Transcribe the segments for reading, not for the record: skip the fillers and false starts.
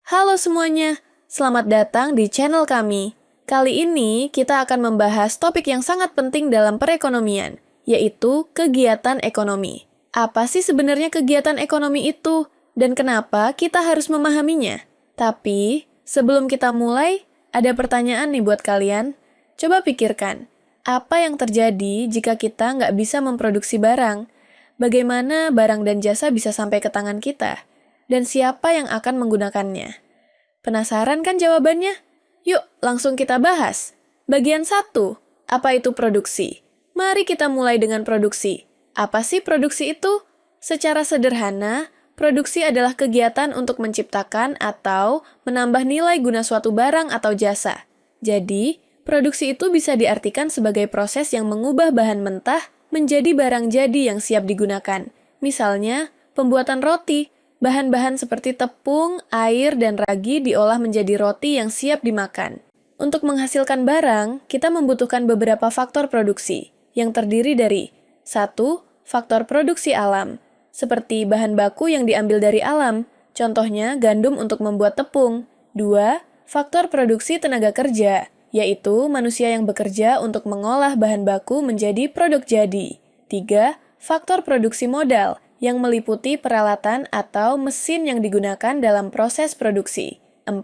Halo semuanya, selamat datang di channel kami. Kali ini kita akan membahas topik yang sangat penting dalam perekonomian, yaitu kegiatan ekonomi. Apa sih sebenarnya kegiatan ekonomi itu, dan kenapa kita harus memahaminya? Tapi, sebelum kita mulai, ada pertanyaan nih buat kalian. Coba pikirkan, apa yang terjadi jika kita nggak bisa memproduksi barang? Bagaimana barang dan jasa bisa sampai ke tangan kita? Dan siapa yang akan menggunakannya? Penasaran kan jawabannya? Yuk, langsung kita bahas. Bagian 1, apa itu produksi? Mari kita mulai dengan produksi. Apa sih produksi itu? Secara sederhana, produksi adalah kegiatan untuk menciptakan atau menambah nilai guna suatu barang atau jasa. Jadi, produksi itu bisa diartikan sebagai proses yang mengubah bahan mentah menjadi barang jadi yang siap digunakan. Misalnya, pembuatan roti. Bahan-bahan seperti tepung, air, dan ragi diolah menjadi roti yang siap dimakan. Untuk menghasilkan barang, kita membutuhkan beberapa faktor produksi, yang terdiri dari 1. Faktor produksi alam, seperti bahan baku yang diambil dari alam, contohnya gandum untuk membuat tepung. 2. Faktor produksi tenaga kerja, yaitu manusia yang bekerja untuk mengolah bahan baku menjadi produk jadi. 3. Faktor produksi modal, yang meliputi peralatan atau mesin yang digunakan dalam proses produksi. 4.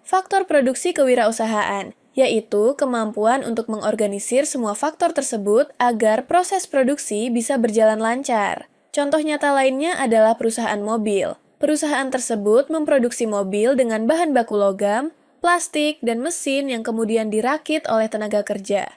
Faktor produksi kewirausahaan, yaitu kemampuan untuk mengorganisir semua faktor tersebut agar proses produksi bisa berjalan lancar. Contoh nyata lainnya adalah perusahaan mobil. Perusahaan tersebut memproduksi mobil dengan bahan baku logam, plastik, dan mesin yang kemudian dirakit oleh tenaga kerja.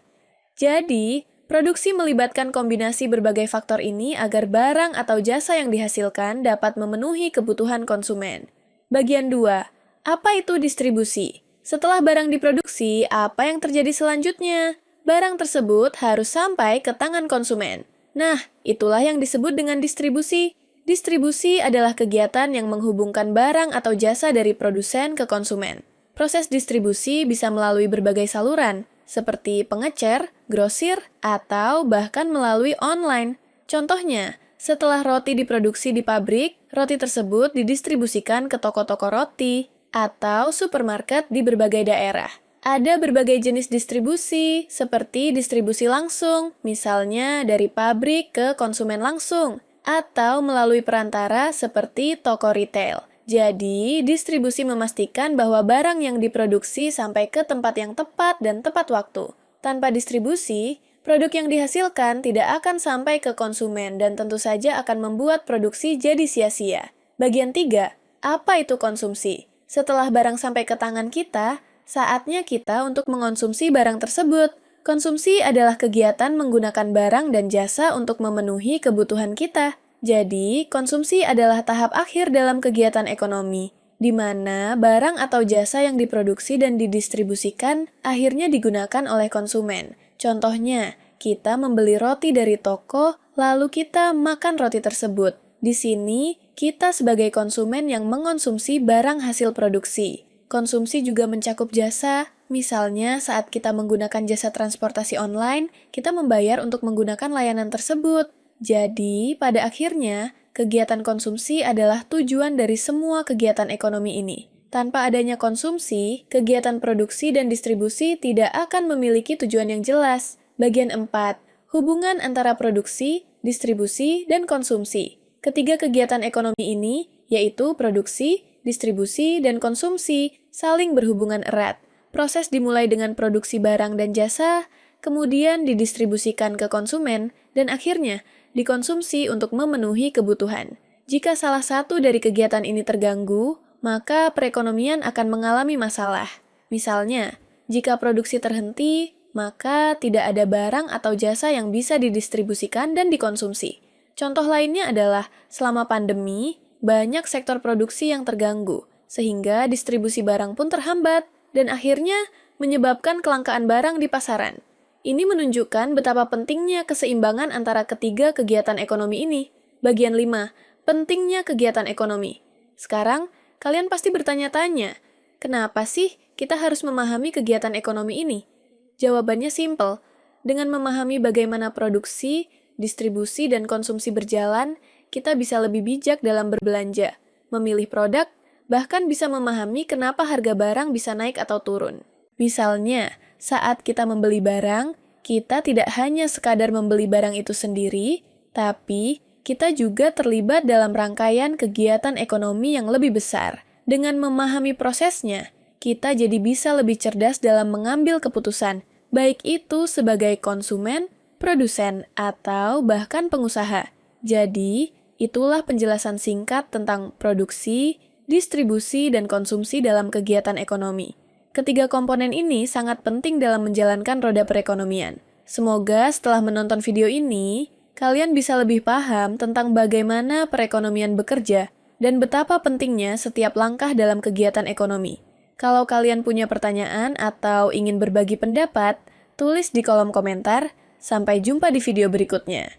Jadi, produksi melibatkan kombinasi berbagai faktor ini agar barang atau jasa yang dihasilkan dapat memenuhi kebutuhan konsumen. Bagian 2. Apa itu distribusi? Setelah barang diproduksi, apa yang terjadi selanjutnya? Barang tersebut harus sampai ke tangan konsumen. Nah, itulah yang disebut dengan distribusi. Distribusi adalah kegiatan yang menghubungkan barang atau jasa dari produsen ke konsumen. Proses distribusi bisa melalui berbagai saluran, seperti pengecer, grosir, atau bahkan melalui online. Contohnya, setelah roti diproduksi di pabrik, roti tersebut didistribusikan ke toko-toko roti atau supermarket di berbagai daerah. Ada berbagai jenis distribusi, seperti distribusi langsung, misalnya dari pabrik ke konsumen langsung, atau melalui perantara seperti toko retail. Jadi, distribusi memastikan bahwa barang yang diproduksi sampai ke tempat yang tepat dan tepat waktu. Tanpa distribusi, produk yang dihasilkan tidak akan sampai ke konsumen dan tentu saja akan membuat produksi jadi sia-sia. Bagian 3, apa itu konsumsi? Setelah barang sampai ke tangan kita, saatnya kita untuk mengonsumsi barang tersebut. Konsumsi adalah kegiatan menggunakan barang dan jasa untuk memenuhi kebutuhan kita. Jadi, konsumsi adalah tahap akhir dalam kegiatan ekonomi, di mana barang atau jasa yang diproduksi dan didistribusikan akhirnya digunakan oleh konsumen. Contohnya, kita membeli roti dari toko, lalu kita makan roti tersebut. Di sini, kita sebagai konsumen yang mengonsumsi barang hasil produksi. Konsumsi juga mencakup jasa, misalnya saat kita menggunakan jasa transportasi online, kita membayar untuk menggunakan layanan tersebut. Jadi, pada akhirnya, kegiatan konsumsi adalah tujuan dari semua kegiatan ekonomi ini. Tanpa adanya konsumsi, kegiatan produksi dan distribusi tidak akan memiliki tujuan yang jelas. Bagian 4, hubungan antara produksi, distribusi, dan konsumsi. Ketiga kegiatan ekonomi ini, yaitu produksi, distribusi, dan konsumsi, saling berhubungan erat. Proses dimulai dengan produksi barang dan jasa, kemudian didistribusikan ke konsumen, dan akhirnya dikonsumsi untuk memenuhi kebutuhan. Jika salah satu dari kegiatan ini terganggu, maka perekonomian akan mengalami masalah. Misalnya, jika produksi terhenti, maka tidak ada barang atau jasa yang bisa didistribusikan dan dikonsumsi. Contoh lainnya adalah, selama pandemi, banyak sektor produksi yang terganggu, sehingga distribusi barang pun terhambat, dan akhirnya menyebabkan kelangkaan barang di pasaran. Ini menunjukkan betapa pentingnya keseimbangan antara ketiga kegiatan ekonomi ini. Bagian 5, pentingnya kegiatan ekonomi. Sekarang, kalian pasti bertanya-tanya, kenapa sih kita harus memahami kegiatan ekonomi ini? Jawabannya simpel. Dengan memahami bagaimana produksi, distribusi, dan konsumsi berjalan, kita bisa lebih bijak dalam berbelanja, memilih produk, bahkan bisa memahami kenapa harga barang bisa naik atau turun. Misalnya, saat kita membeli barang, kita tidak hanya sekadar membeli barang itu sendiri, tapi kita juga terlibat dalam rangkaian kegiatan ekonomi yang lebih besar. Dengan memahami prosesnya, kita jadi bisa lebih cerdas dalam mengambil keputusan, baik itu sebagai konsumen, produsen, atau bahkan pengusaha. Jadi, itulah penjelasan singkat tentang produksi, distribusi, dan konsumsi dalam kegiatan ekonomi. Ketiga komponen ini sangat penting dalam menjalankan roda perekonomian. Semoga setelah menonton video ini, kalian bisa lebih paham tentang bagaimana perekonomian bekerja dan betapa pentingnya setiap langkah dalam kegiatan ekonomi. Kalau kalian punya pertanyaan atau ingin berbagi pendapat, tulis di kolom komentar. Sampai jumpa di video berikutnya.